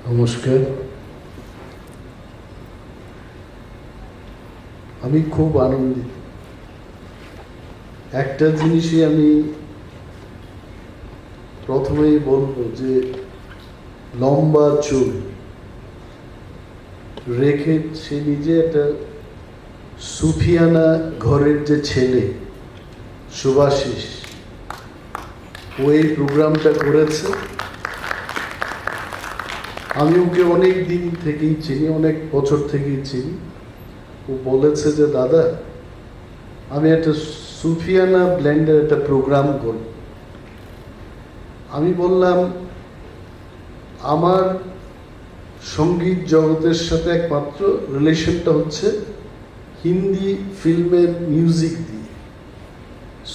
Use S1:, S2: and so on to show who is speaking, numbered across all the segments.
S1: নমস্কার। আমি খুব আনন্দিত। একটা জিনিসই আমি প্রথমেই বলবো যে লম্বা চুল রেখে সে নিজে একটা সুফিয়ানা ঘরের যে ছেলে শুভাশিস, ও এই প্রোগ্রামটা করেছে। আমি ওকে অনেক দিন থেকেই চিনি, অনেক বছর থেকেই চিনি। ও বলেছে যে দাদা, আমি একটা সুফিয়ানা ব্ল্যান্ডের একটা প্রোগ্রাম করব। আমি বললাম, আমার সঙ্গীত জগতের সাথে একমাত্র রিলেশনটা হচ্ছে হিন্দি ফিল্মের মিউজিক দিয়ে।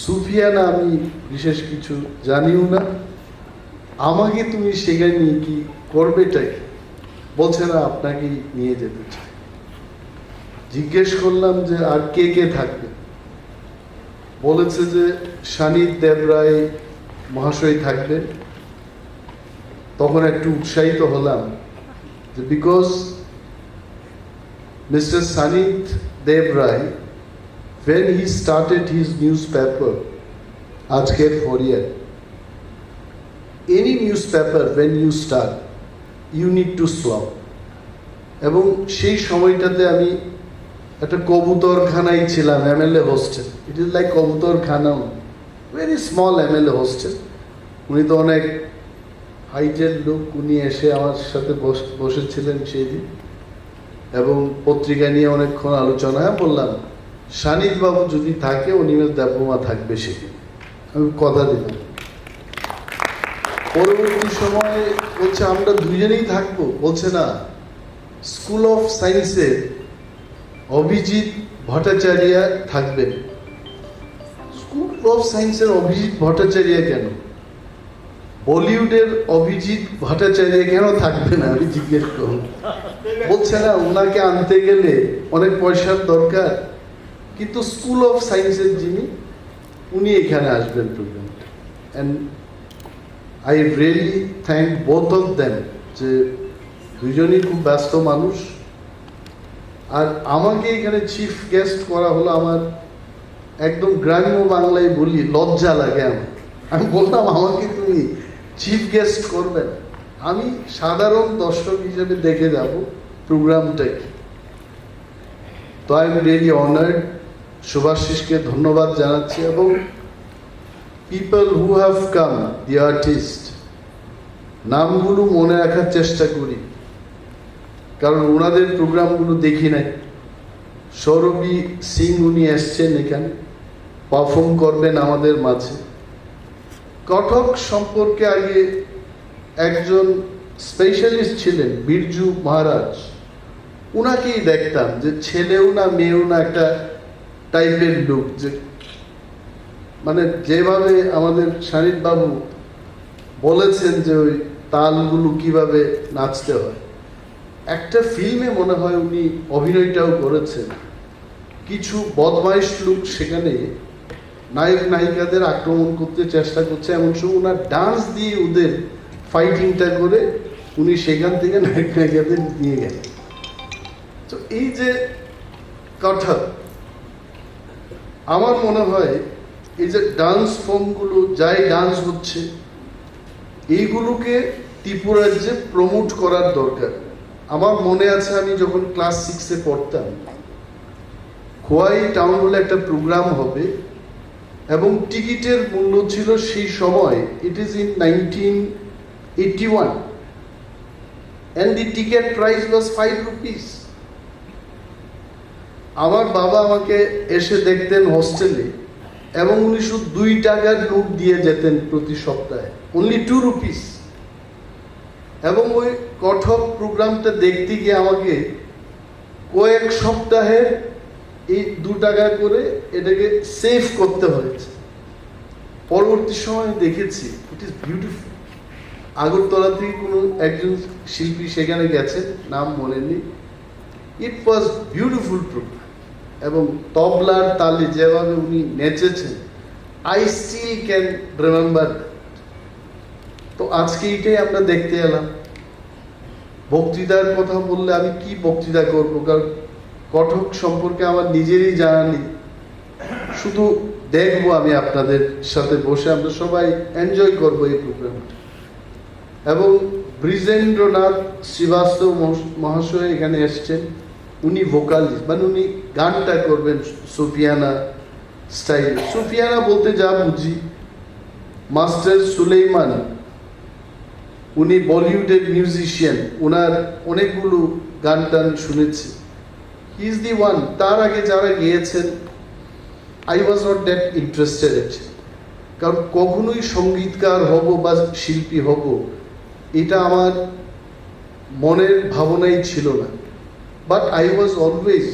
S1: সুফিয়ানা আমি বিশেষ কিছু জানিও না, আমাকে তুমি সেখানে নিয়ে কি করবেটাই? বলছে না, আপনাকে নিয়ে যেতে চাই। জিজ্ঞেস করলাম যে আর কে কে থাকবে? বলেছে যে সানিদ দেবরায় মহাশয় থাকবেন। তখন একটু উৎসাহিত হলাম যে because mister Sanid Debroy, when he started his newspaper, আজকের ফরিয়াদ, any newspaper when you start you need to slow, এবং সেই সময়টাতে আমি একটা কবুতরখানায় ছিলাম, MLA hostel. It is like কবুতরখানা, ভেরি স্মল এমএলএ হোস্টেল। উনি তো অনেক হাইটের লোক, উনি এসে আমার সাথে বসেছিলেন সেই দিন এবং পত্রিকা নিয়ে অনেকক্ষণ আলোচনা। বললাম, সানিদ বাবু যদি থাকে, অনিমেষ দেবমা থাকবে সেদিন, আমি কথা দিলাম। পরবর্তী সময়ে বলছে আমরা দুজনেই থাকবো। বলছে না, স্কুল অফ সায়েন্সের অভিজিৎ ভট্টাচার্য থাকবেন। স্কুল অফ সায়েন্সের অভিজিৎ ভট্টাচার্য কেন? বলিউডের অভিজিৎ ভট্টাচার্য কেন থাকবে না? আমি জিজ্ঞেস করব। বলছে না, ওনাকে আনতে গেলে অনেক পয়সার দরকার, কিন্তু স্কুল অফ সায়েন্সের যিনি, উনি এখানে আসবেন প্রোগ্রামটা। And I really thank both of them, যে দুজনই খুব ব্যস্ত মানুষ। আর আমাকে এখানে চিফ গেস্ট করা হলো, আমার একদম গ্রাম্য বাংলায় বলি লজ্জা লাগে আমার। আমি বললাম, আমাকে তুমি চিফ গেস্ট করবেন? আমি সাধারণ দর্শক হিসেবে দেখে যাব প্রোগ্রামটা কি। তো আই এম রিয়েলি অনার্ড। শুভাশিসকে ধন্যবাদ জানাচ্ছি, এবং people who have come, the artist, নামগুলো মনে রাখার চেষ্টা করি, কারণ ওনাদের প্রোগ্রামগুলো দেখি নাই। সৌরভী সিং, উনি এসছেন এখানে, পারফর্ম করবেন আমাদের মাঝে। কথক সম্পর্কে আগে একজন স্পেশালিস্ট ছিলেন, বিরজু মহারাজ। উনাকেই দেখতাম যে ছেলেও না মেয়েও না, একটা টাইপের লুক, যে মানে যেভাবে আমাদের সানিদ বাবু বলেছেন যে ওই তালগুলো কিভাবে নাচতে হয়। একটা ফিল্মে মনে হয় উনি অভিনয়টাও করেছেন। কিছু বদমাইশ লোক সেখানে নায়ক নায়িকাদের আক্রমণ করতে চেষ্টা করছে, এমন সময় ওনার ডান্স দিয়ে ওদের ফাইটিংটা করে উনি সেখান থেকে নায়ক নায়িকাদের নিয়ে গেলেন। তো এই যে কথা, আমার মনে হয় এই যে ডান্স ফর্মগুলো, যাই ডান্স হচ্ছে, এইগুলোকে ত্রিপুরাজ্যে প্রমোট করার দরকার। আমার মনে আছে, আমি যখন ক্লাস 6-এ পড়তাম, খোয়াই টাউন হলে একটা প্রোগ্রাম হবে, এবং টিকিটের মূল্য ছিল সেই সময়, it is in 1981, and the ticket price was 5 rupees. আমার বাবা আমাকে এসে দেখতেন হোস্টেলে, এবং উনি শুধু 2 টাকার নোট দিয়ে যেতেন প্রতি সপ্তাহে, অনলি 2 rupees। এবং ওই কথক প্রোগ্রামটা দেখতে গিয়ে আমাকে কয়েক সপ্তাহে এই 2 টাকা করে এটাকে সেভ করতে হয়েছে। পরবর্তী সময় দেখেছি, ইট ইজ বিউটিফুল। আগরতলা থেকে কোনো একজন শিল্পী সেখানে গেছে, নাম মনে নেই। ইট ওয়াজ বিউটিফুল প্রোগ্রাম, এবং তবলার তালে যেভাবে উনি নেচেছেন, আই স্টিল ক্যান রিমেম্বার। তো আজকে এটাই আমরা দেখতে এলাম। বক্তৃতার কথা বললে আমি কি বক্তৃতা করবো, কারণ কটক সম্পর্কে আমার নিজেরই জানা নেই। শুধু দেখবো আমি আপনাদের সাথে বসে, আমরা সবাই এনজয় করবো এই প্রোগ্রামটা। এবং ব্রিজেন্দ্রনাথ শ্রীবাস্তব মহাশয় এখানে এসছেন, উনি ভোকালিস্ট, মানে উনি গানটা করবেন সুফিয়ানা স্টাইল। সুফিয়ানা বলতে যা বুঝি, মাস্টার সুলেইমান উনি বলিউডের মিউজিশিয়ান, ওনার অনেকগুলো গান টান শুনেছি। He is the one. তার আগে যারা গিয়েছেন, I was not that interested, কারণ কখনোই সঙ্গীতকার হব বা শিল্পী হব এটা আমার মনের ভাবনাই ছিল না। But I was always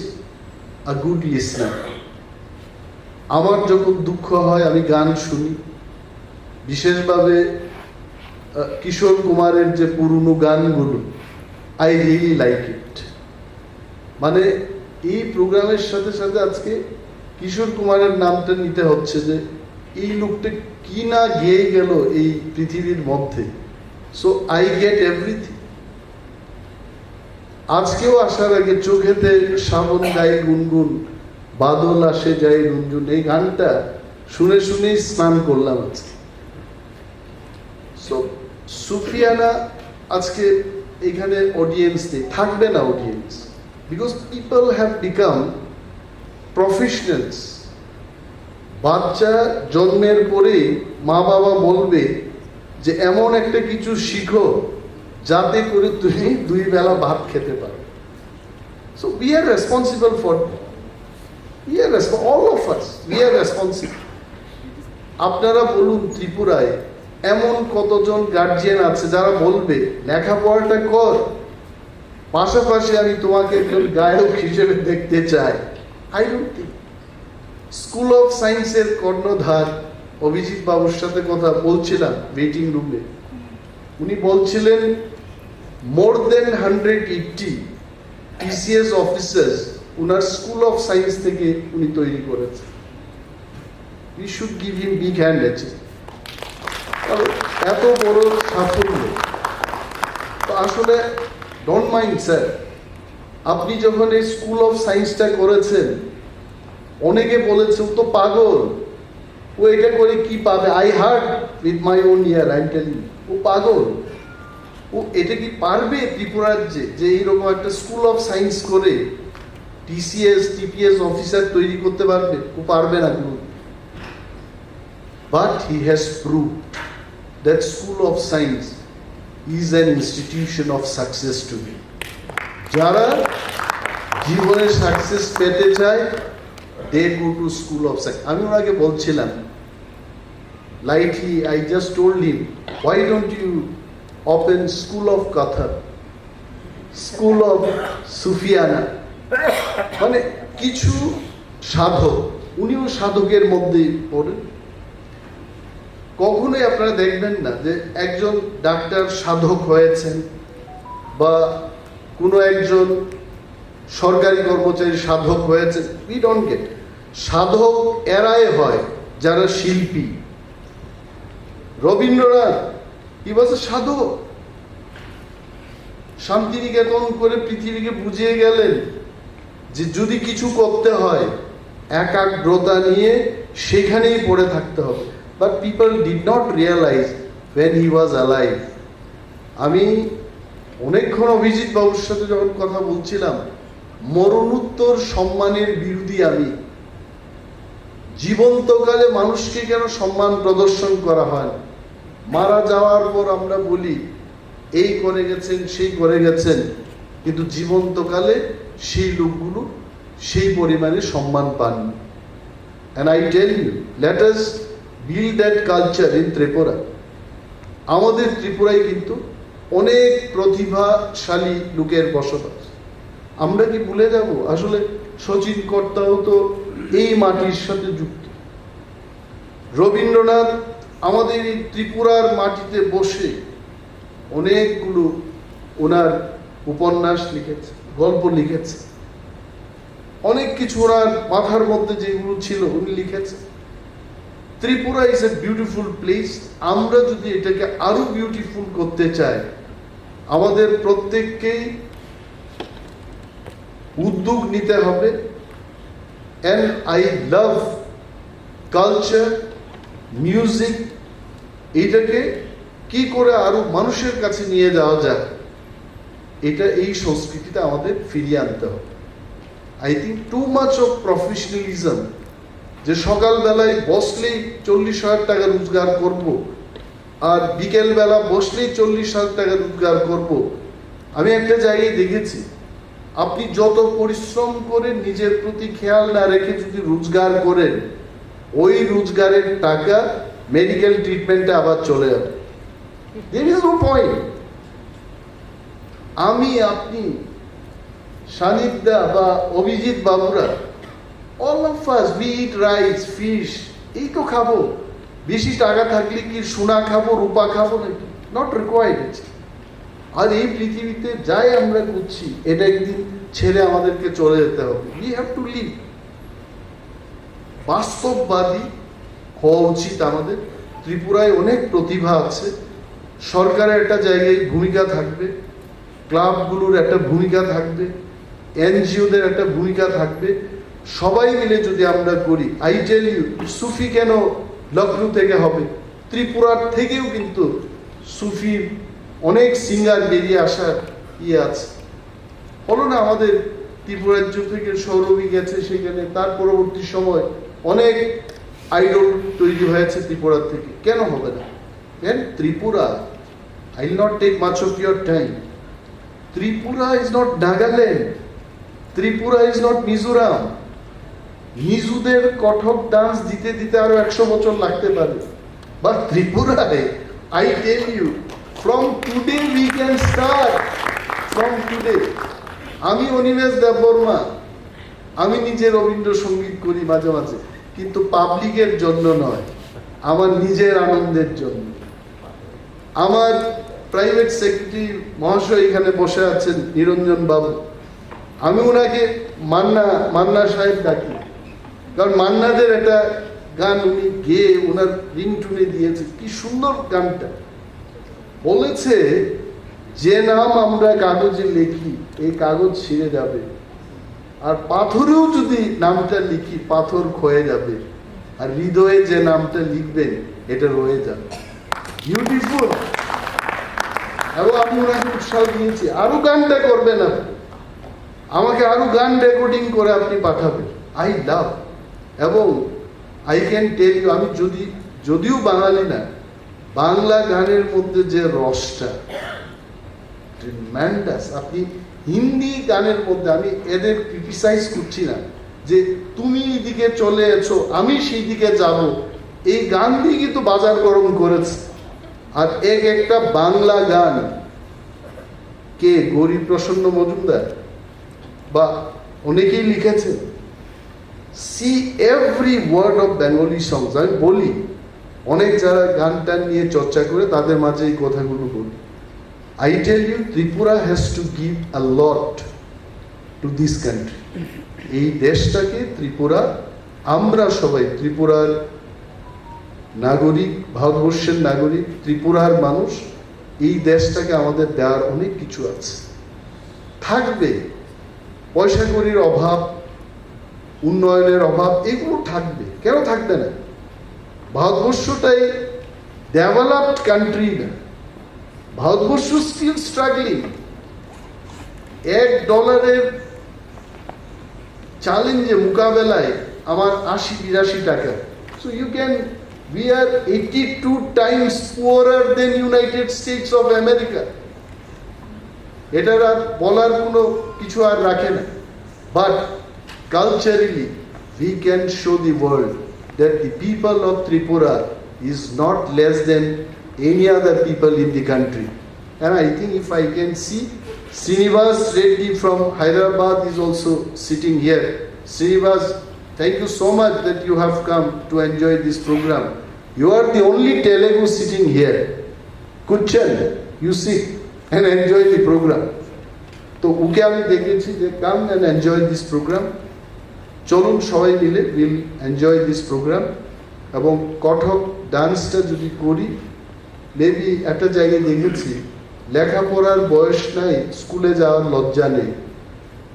S1: a good listener. আমার যখন দুঃখ হয় আমি গান শুনি, বিশেষভাবে কিশোর কুমারের যে পুরনো গানগুলো, আই রিয়েলি লাইক ইট। মানে এই প্রোগ্রামের সাথে সাথে আজকে কিশোর কুমারের নামটা নিতে হচ্ছে, যে এই লোকটা কি না গেয়ে গেল এই পৃথিবীর মধ্যে। So I get everything. আজকেও আসার আগে চোখেতে শ্রাবণ গায়ে গুনগুন, বাদল আসে যায় রঞ্জুন, এই গানটা শুনে শুনেই স্নান করলাম আজকে। সো সুফিয়ানা আজকে এখানে অডিয়েন্স নেই, থাকবে না audience, because people have become professionals. বাচ্চা জন্মের পরে মা বাবা বলবে যে এমন একটা কিছু শিখো যাতে করে তুমি 2 বেলা ভাত খেতে পারো। So we are responsible for, all of us, we are responsible. আপনারা বলুন, ত্রিপুরায় এমন কতজন গার্জিয়ান আছে যারা বলবে লেখাপড়াটা কর, পাশাপাশি আমি তোমাকে একজন গায়ক হিসেবে দেখতে চাই? I don't think. School of সায়েন্সের কর্ণধার অভিজিৎ বাবুর সাথে কথা বলছিলাম ওয়েটিং রুমে, উনি বলছিলেন মোর দেন 180 টিসিএস অফিসার্স উনার স্কুল অফ সায়েন্স থেকে উনি তৈরি করেছেন। We should give him big hand. এত বড় সাফল্য তো আসলে ডোন্ট মাইন্ড স্যার, আপনি যখন এই স্কুল অফ সায়েন্সটা করেছেন, অনেকে বলেছে ও তো পাগল, ও এটা করে কি পাবে। I heard with my own ear, I am telling, ও পাগল, ও এটা কি পারবে ত্রিপুরার যে এইরকম একটা স্কুল অফ সায়েন্স করে টিসিএস টিপিএস অফিসার তৈরি করতে পারবে? ও পারবে না। But he has proved that school of science is an institution of success to me. যারা জীবনে সাকসেস পেতে চায়, they go to school of science. আমি ওনাকে বলছিলাম lightly, I just told him, why don't you open school of Kathak, school of Sufiana? মানে কিছু সাধক, উনিও সাধকের মধ্যে পড়েন। কখনোই আপনারা দেখবেন না যে একজন ডাক্তার সাধক হয়েছেন বা কোনো একজন সরকারি কর্মচারী সাধক হয়েছে। We don't get. সাধক এরাই হয় যারা শিল্পী। রবীন্দ্রনাথ হি ওয়াজ এ সাধক, শান্তিনিকেতন করে পৃথিবীকে বুঝিয়ে গেলেন যে যদি কিছু করতে হয় একাগ্রতা নিয়ে সেখানেই পড়ে থাকতে হবে। But people did not realize when he was alive. আমি অনেকক্ষণ অভিজিৎ বাবুর সাথে যখন কথা বলছিলাম, মরণোত্তর সম্মানের বিরোধী আমি। জীবন্তকালে মানুষকে কেন সম্মান প্রদর্শন করা হয়? মারা যাওয়ার পর আমরা বলি এই করে গেছেন, সেই করে গেছেন, কিন্তু জীবন্তকালে সেই লোকগুলো সেই পরিমাণে সম্মান পাননি। And I tell you, let us build that culture in Tripura. আমাদের ত্রিপুরায় কিন্তু অনেক প্রতিভাশালী লোকের বসবাস। আমরা কি ভুলে যাব? আসলে সচিন কর্তাও তো এই মাটির সাথে যুক্ত। রবীন্দ্রনাথ আমাদের এই ত্রিপুরার মাটিতে বসে অনেকগুলো ওনার উপন্যাস লিখেছে, গল্প লিখেছে, অনেক কিছু ওনার মাথার মধ্যে যেগুলো ছিল উনি লিখেছে। Tripura is a beautiful place. আমরা যদি এটাকে আরো বিউটিফুল করতে চাই, আমাদের প্রত্যেককেই উদ্যোগ নিতে হবে। And I love culture, music, এটাকে কি করে আরো মানুষের কাছে নিয়ে যাওয়া যায়, এটা এই সংস্কৃতিটা আমাদের ফিরিয়ে আনতে হবে। I think too much of professionalism, যে সকালবেলায় বসলেই 40,000 টাকা রোজগার করব, আর বিকেলবেলা বসলেই 40,000 টাকা রোজগার করব। আমি একটা জায়গায় দেখেছি, আপনি যত পরিশ্রম করে নিজের প্রতি খেয়াল না রেখে যদি রোজগার করেন, ওই রোজগারের টাকা মেডিকেল ট্রিটমেন্টে আবার চলে যাবে। There is no point. আমি, আপনি, সানিদা বা অভিজিৎ বাবুরা, all of us, we eat rice, fish, এই তো খাবো। বেশি টাকা থাকলে কি সোনা খাবো, রূপা খাবো নাকি? Not required. আর এই পৃথিবীতে যাই আমরা করছি, এটা একদিন ছেড়ে আমাদেরকে চলে যেতে হবে। We have to leave. বাস্তববাদী হওয়া উচিত আমাদের। ত্রিপুরায় অনেক প্রতিভা আছে, সরকারের একটা জায়গায় ভূমিকা থাকবে, ক্লাবগুলোর একটা ভূমিকা থাকবে, এনজিওদের একটা ভূমিকা থাকবে। সবাই মিলে যদি আমরা করি, আই টেল ইউ, সুফি কেন লখনৌ থেকে হবে? ত্রিপুরার থেকেও কিন্তু সুফির অনেক সিঙ্গার বেরিয়ে আসার আছে। হলো না, আমাদের ত্রিপুরা রাজ্য থেকে সৌরভী গেছে সেখানে, তার পরবর্তী সময় অনেক আইডল তৈরি হয়েছে ত্রিপুরা থেকে। কেন হবে না? Tripura, I will not take much of your time. Tripura is not Nagaland. Tripura is not Mizoram. মিজুদের কঠক ডান্স দিতে দিতে আরো 100 বছর লাগতে পারে, বাট ত্রিপুরায়, I tell you, from today we can start. From today. আমি অনিমেষ দেববর্মা, আমি নিজে রবীন্দ্রসঙ্গীত করি মাঝে মাঝে, কিন্তু পাবলিকের জন্য নয়, আমার নিজের আনন্দের জন্য। আমার প্রাইভেট সেক্রেটারি মহাশয় এখানে বসে আছেন, নিরঞ্জন বাবু, আমি ওনাকে মান্না সাহেব ডাকি, কারণ মান্নাদের একটা গান উনি গেয়ে ওনার রিংটুনে দিয়েছে। কি সুন্দর গানটা! বলেছে, যে নাম আমরা কাগজে লিখি, এই কাগজ ছিঁড়ে যাবে, আর পাথরেও যদি নামটা লিখি, পাথর ক্ষয়ে যাবে, আর হৃদয়ে যে নামটা লিখবেন, এটা রয়ে যাবে। বিউটিফুল। এবং আমি ওনাকে উৎসাহ দিয়েছি, আরো গানটা করবেন আপনি, আমাকে আরো গান রেকর্ডিং করে আপনি পাঠাবেন। I love. এবং আই ক্যান টেল ইউ, আমি যদিও বাঙালি না, বাংলা গানের মধ্যে যে রসটা ট্রিমেন্ডাস। আপনি হিন্দি গানের মধ্যে, আমি এদের ক্রিটিসাইজ করছি না, যে তুমি এইদিকে চলে এসো, আমি সেই দিকে যাব, এই গান দিয়ে কিন্তু বাজার গরম করেছে। আর একটা বাংলা গান, কে? গৌরী প্রসন্ন মজুমদার বা অনেকেই লিখেছে। See every word of Bengali songs. আমি বলি, অনেক যারা গান টান নিয়ে চর্চা করে, তাদের মাঝে এই কথাগুলো বলি। I tell you, Tripura has to give a lot to this country. এই দেশটাকে ত্রিপুরা, আমরা সবাই ত্রিপুরার নাগরিক, ভারতবর্ষের নাগরিক, ত্রিপুরার মানুষ। এই দেশটাকে আমাদের দেওয়ার অনেক কিছু আছে, থাকবে। পয়সা কড়ির অভাব, উন্নয়নের অভাব, এগুলো থাকবে, কেন থাকবে না? ভারতবর্ষটাই ডেভেলপড কান্ট্রি না, ভারতবর্ষ স্টিল স্ট্রাগলিং। $1 চ্যালেঞ্জে মোকাবেলায় আমার 80-82 টাকা। So you can, we are 82 times poorer than United States of America. এটার আর বলার কোনো কিছু আর রাখে না। But culturally we can show the world that the people of Tripura is not less than any other people in the country. And I think if I can see, Srinivas Reddy from Hyderabad is also sitting here. Srinivas, thank you so much that you have come to enjoy this program. You are the only Telugu sitting here. Kuchan, you sit and enjoy the program. তো ওকে আমি দেখেছি যে come and enjoy this program. চলুন সবাই মিলে we'll enjoy this program. এবং কঠক ডান্সটা যদি করি, মেবি একটা জায়গায় দেখেছি লেখাপড়ার বয়স নাই, স্কুলে যাওয়ার লজ্জা নেই,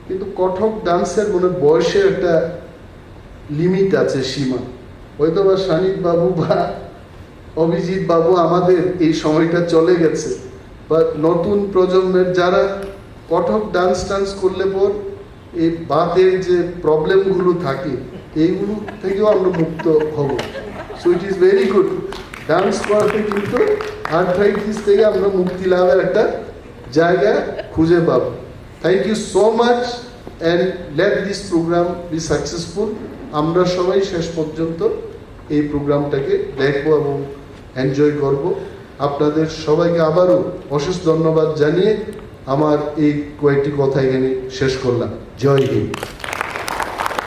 S1: কিন্তু কঠক ডান্সের মনে বয়সের একটা লিমিট আছে, সীমা। হয়তো বা সানিক বাবু বা অভিজিৎ বাবু আমাদের এই সময়টা চলে গেছে, বা নতুন প্রজন্মের যারা কঠক ডান্স করলে পর এই বাতের যে প্রবলেমগুলো থাকে এইগুলো থেকেও আমরা মুক্ত হব। So it is very good, dance করাতে কিন্তু আর্থ্রাইটিস থেকে আমরা মুক্তি লাভের একটা জায়গা খুঁজে পাবো। Thank you so much and let this programme be successful. আমরা সবাই শেষ পর্যন্ত এই প্রোগ্রামটাকে দেখবো এবং এনজয় করব। আপনাদের সবাইকে আবারও অশেষ ধন্যবাদ জানিয়ে আমার এই কয়েকটি কথা এখানে শেষ করলাম। জয় হিন্দ।